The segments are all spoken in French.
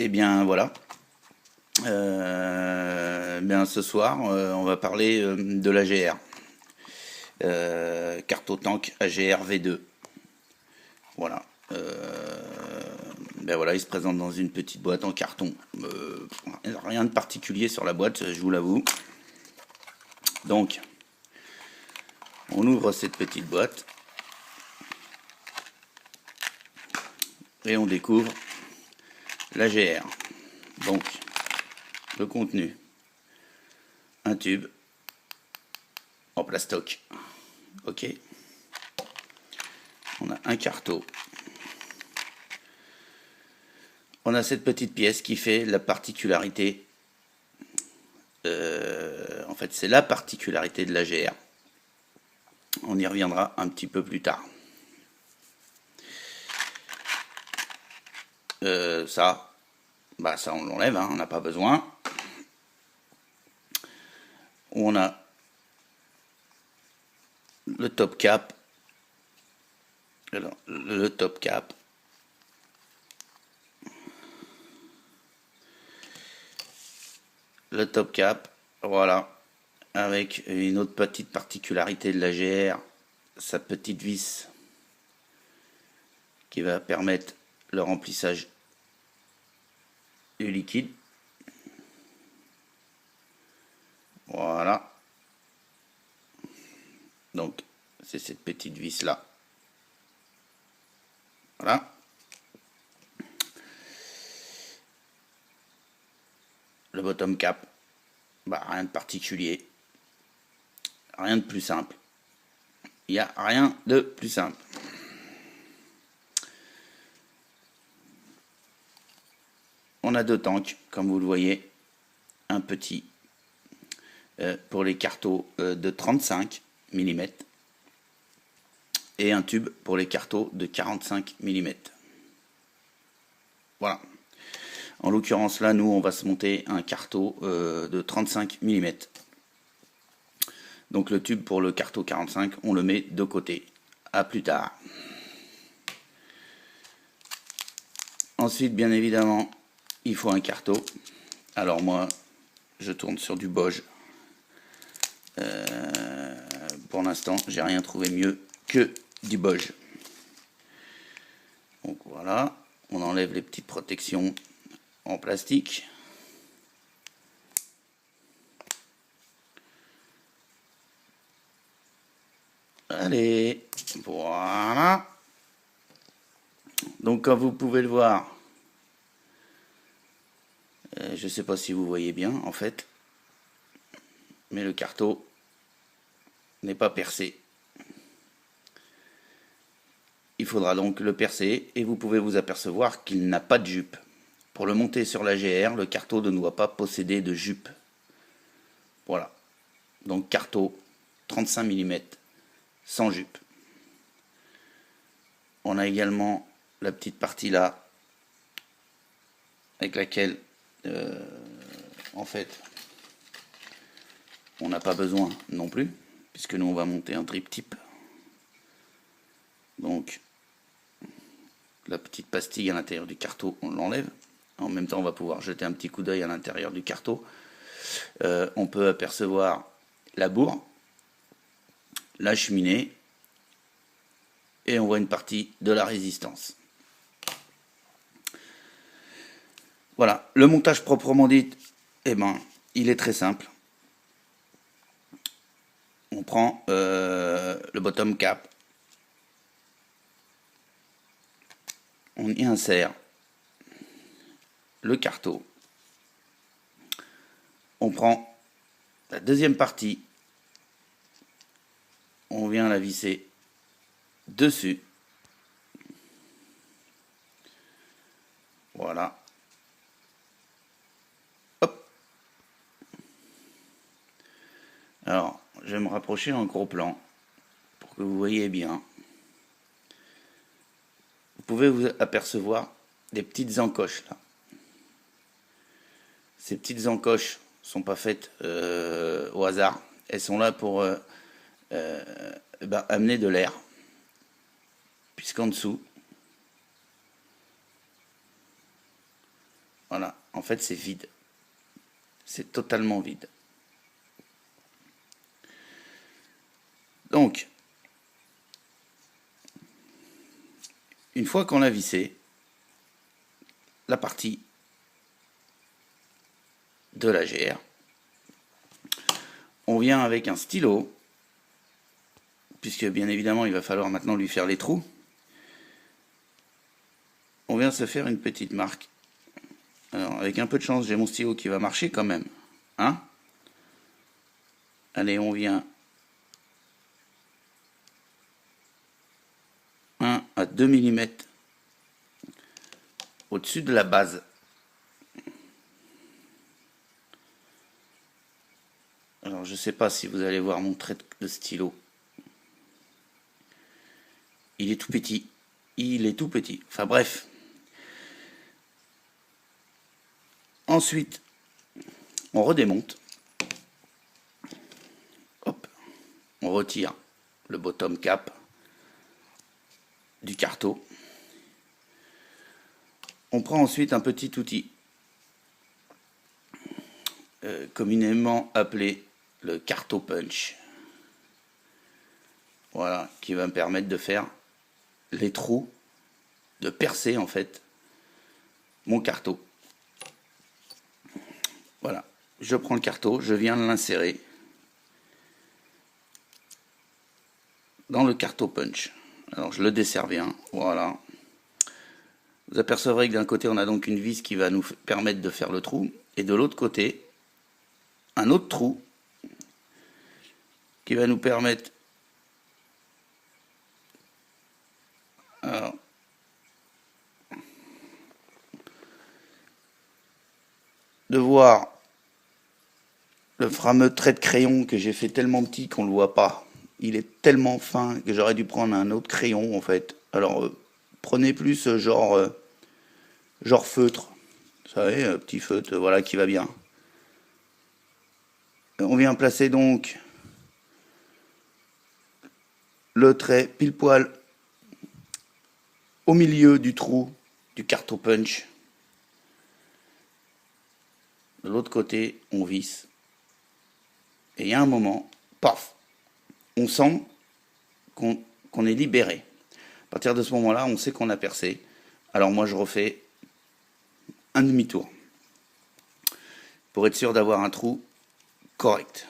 Eh bien voilà. Bien ce soir, on va parler de l'AGR. Carte au tank AGR V2. Voilà. Ben voilà, il se présente dans une petite boîte en carton. Rien de particulier sur la boîte, je vous l'avoue. Donc, on ouvre cette petite boîte et on découvre l'AGR. Donc, le contenu, un tube en plastoc. Ok. On a un carton. On a cette petite pièce qui fait la particularité. En fait, c'est la particularité de l'AGR. On y reviendra un petit peu plus tard. Ça on l'enlève, hein, on n'a pas besoin. On a le top cap. Alors, le top cap. Le top cap, voilà, avec une autre petite particularité de l'AGR, sa petite vis qui va permettre le remplissage du liquide. Voilà. Donc, c'est cette petite vis là. Voilà. Le bottom cap, rien de particulier. Rien de plus simple. Il n'y a rien de plus simple. On a deux tanks, comme vous le voyez. Un petit pour les cartons de 35 mm et un tube pour les cartons de 45 mm. Voilà. En l'occurrence là, nous on va se monter un carton de 35 mm. Donc le tube pour le carton 45, on le met de côté. À plus tard. Ensuite, bien évidemment, il faut un carton. Alors moi, je tourne sur du Boge. Pour l'instant, j'ai rien trouvé mieux que du Boge. Donc voilà, on enlève les petites protections en plastique. Allez, voilà. Donc comme vous pouvez le voir, je ne sais pas si vous voyez bien en fait, mais le carton n'est pas percé. Il faudra donc le percer et vous pouvez vous apercevoir qu'il n'a pas de jupe. Pour le monter sur la GR, le carton ne doit pas posséder de jupe. Voilà. Donc carton 35 mm sans jupe. On a également la petite partie là avec laquelle en fait on n'a pas besoin non plus puisque nous on va monter un drip tip. Donc la petite pastille à l'intérieur du carton, on l'enlève. En même temps, on va pouvoir jeter un petit coup d'œil à l'intérieur du carton. On peut apercevoir la bourre, la cheminée, et on voit une partie de la résistance. Voilà, le montage proprement dit, il est très simple. On prend le bottom cap, on y insère le carton, on prend la deuxième partie, on vient la visser dessus, voilà, hop. Alors je vais me rapprocher en gros plan pour que vous voyez bien. Vous pouvez vous apercevoir des petites encoches là. Ces petites encoches sont pas faites au hasard. Elles sont là pour amener de l'air. Puisqu'en dessous, voilà, fait, c'est vide. C'est totalement vide. Donc, une fois qu'on a vissé la partie de la GR, on vient avec un stylo, puisque bien évidemment il va falloir maintenant lui faire les trous. On vient se faire une petite marque. Alors avec un peu de chance, j'ai mon stylo qui va marcher quand même. Hein? Allez, on vient 1 à 2 mm au-dessus de la base. Alors je ne sais pas si vous allez voir mon trait de stylo. Il est tout petit. Il est tout petit. Enfin bref. Ensuite, on redémonte. Hop. On retire le bottom cap du carreau. On prend ensuite un petit outil communément appelé le carreau punch. Voilà, qui va me permettre de faire les trous, de percer en fait mon carreau. Voilà, je prends le carreau, je viens l'insérer dans le carreau punch. Alors je le desserre bien, voilà. Vous apercevrez que d'un côté on a donc une vis qui va nous permettre de faire le trou, et de l'autre côté un autre trou qui va nous permettre de voir le fameux trait de crayon que j'ai fait tellement petit qu'on ne le voit pas. Il est tellement fin que j'aurais dû prendre un autre crayon en fait. Alors prenez plus genre feutre. Vous savez, petit feutre, voilà, qui va bien. On vient placer donc le trait pile poil au milieu du trou du carreau punch. De l'autre côté, on visse. Et il y a un moment, paf, on sent qu'on est libéré. À partir de ce moment-là, on sait qu'on a percé. Alors moi, je refais un demi-tour pour être sûr d'avoir un trou correct.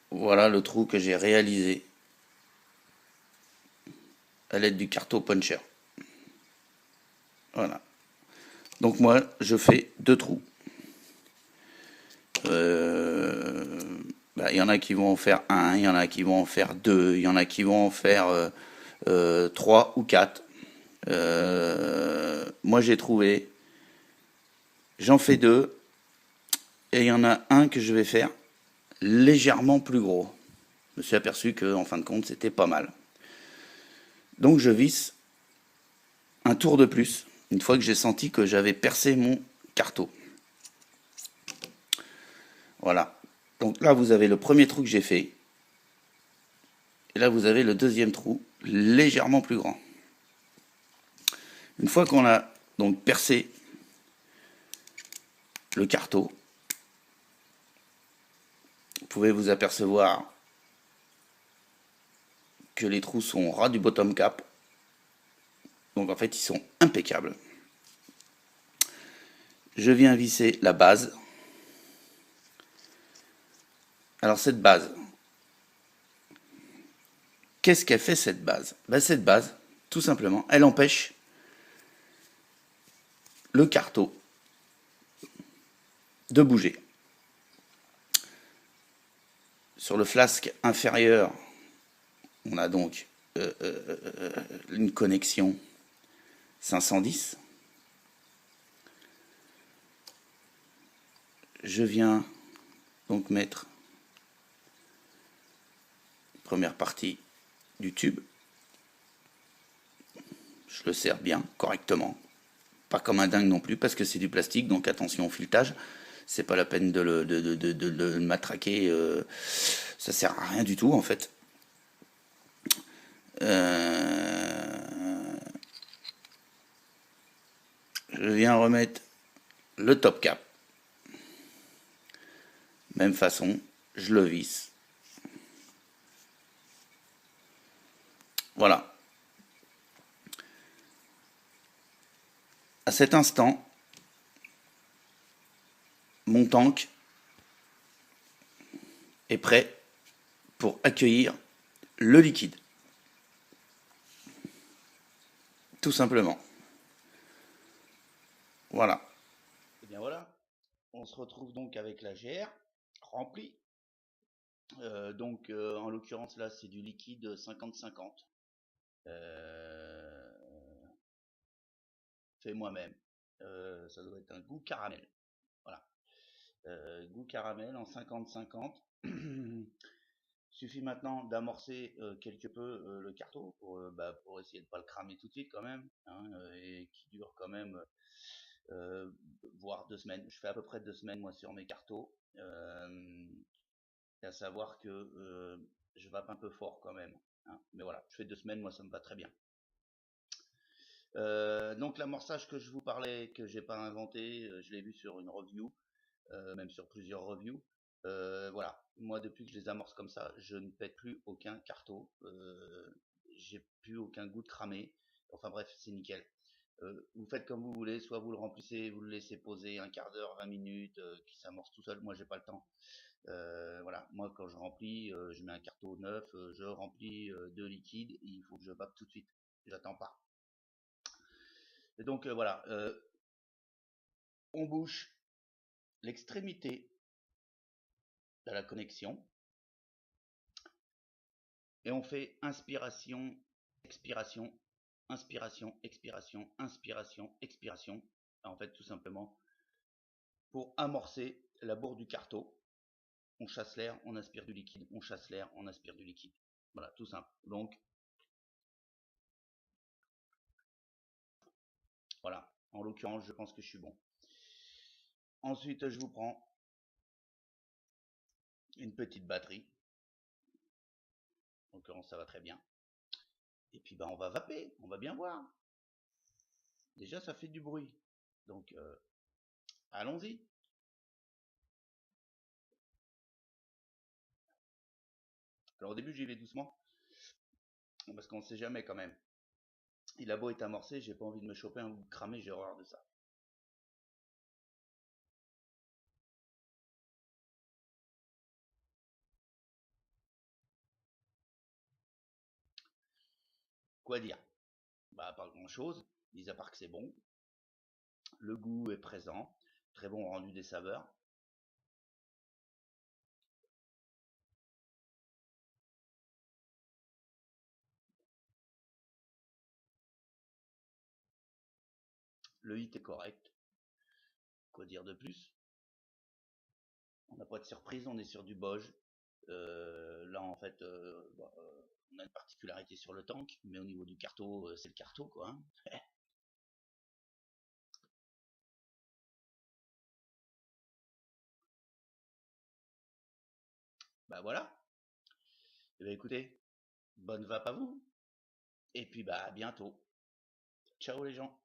Voilà le trou que j'ai réalisé à l'aide du carreau puncher. Voilà. Donc moi, je fais 2 trous. Il y en a qui vont en faire 1, il y en a qui vont en faire 2, il y en a qui vont en faire 3 ou 4. Moi j'ai trouvé, j'en fais 2, et il y en a un que je vais faire légèrement plus gros. Je me suis aperçu que en fin de compte c'était pas mal. Donc je visse un tour de plus, une fois que j'ai senti que j'avais percé mon carreau. Voilà. Donc là, vous avez le premier trou que j'ai fait. Et là, vous avez le deuxième trou, légèrement plus grand. Une fois qu'on a donc percé le carreau, vous pouvez vous apercevoir que les trous sont au ras du bottom cap. Donc en fait, ils sont impeccables. Je viens visser la base. Alors cette base, qu'est-ce qu'elle fait cette base? Cette base, tout simplement, elle empêche le carreau de bouger. Sur le flasque inférieur, on a donc une connexion 510. Je viens donc mettre première partie du tube. Je le serre bien, correctement. Pas comme un dingue non plus, parce que c'est du plastique, donc attention au filetage. C'est pas la peine de le matraquer. Ça sert à rien du tout, en fait. Je je viens remettre le top cap. Même façon, je le visse. Voilà. À cet instant, mon tank est prêt pour accueillir le liquide. Tout simplement. Voilà. Et bien voilà, on se retrouve donc avec la GR remplie. En l'occurrence là, c'est du liquide 50-50. Fait moi-même. Ça doit être un goût caramel. Voilà. Goût caramel en 50-50. Suffit maintenant d'amorcer quelque peu le carton pour essayer de ne pas le cramer tout de suite quand même, hein, et qui dure quand même voire 2 semaines. Je fais à peu près 2 semaines moi sur mes cartons. À savoir que je vape un peu fort quand même, hein, mais voilà, je fais 2 semaines, moi ça me va très bien. Donc l'amorçage que je vous parlais, que j'ai pas inventé, je l'ai vu sur une review, même sur plusieurs reviews. Voilà, moi depuis que je les amorce comme ça, je ne pète plus aucun carton, j'ai plus aucun goût de cramé. Enfin bref, c'est nickel. Vous faites comme vous voulez, soit vous le remplissez, vous le laissez poser un quart d'heure, 20 minutes, qui s'amorce tout seul. Moi j'ai pas le temps. Voilà, moi quand je remplis, je mets un carton neuf, je remplis de liquide, il faut que je vape tout de suite. J'attends pas. Et donc voilà, on bouche l'extrémité de la connexion et on fait inspiration, expiration, inspiration, expiration, inspiration, expiration. En fait, tout simplement pour amorcer la bourre du carton. On chasse l'air, on inspire du liquide, on chasse l'air, on inspire du liquide. Voilà, tout simple. Donc voilà, en l'occurrence, je pense que je suis bon. Ensuite, je vous prends une petite batterie. En l'occurrence, ça va très bien. Et puis, on va vaper, on va bien voir. Déjà, ça fait du bruit. Donc, allons-y. Alors, au début, j'y vais doucement. Parce qu'on ne sait jamais quand même. Il a beau être amorcé, j'ai pas envie de me choper un goût cramé, j'ai horreur de ça. Quoi dire? Pas grand chose, mis à part que c'est bon. Le goût est présent, très bon rendu des saveurs. Le hit est correct. Quoi dire de plus? On n'a pas de surprise, on est sur du Boge. Là, en fait, on a une particularité sur le tank, mais au niveau du carto, c'est le carto, quoi, hein. Voilà. Et écoutez, bonne vape à vous. Et puis à bientôt. Ciao les gens.